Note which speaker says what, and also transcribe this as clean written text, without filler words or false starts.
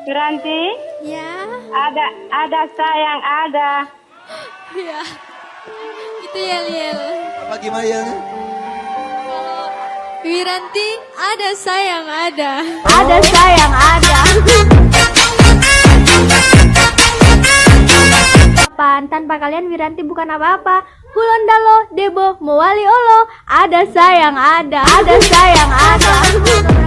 Speaker 1: Wiranti,
Speaker 2: Ya,
Speaker 1: ada sayang ada.
Speaker 2: ya. Itu Yel.
Speaker 3: Apa gimana ya?
Speaker 2: Wiranti, ada sayang ada.
Speaker 1: Ada sayang ada.
Speaker 4: Tanpa kalian Wiranti bukan apa-apa. Hulondalo, Debo, Mowali Olo, ada sayang ada. Ada sayang ada.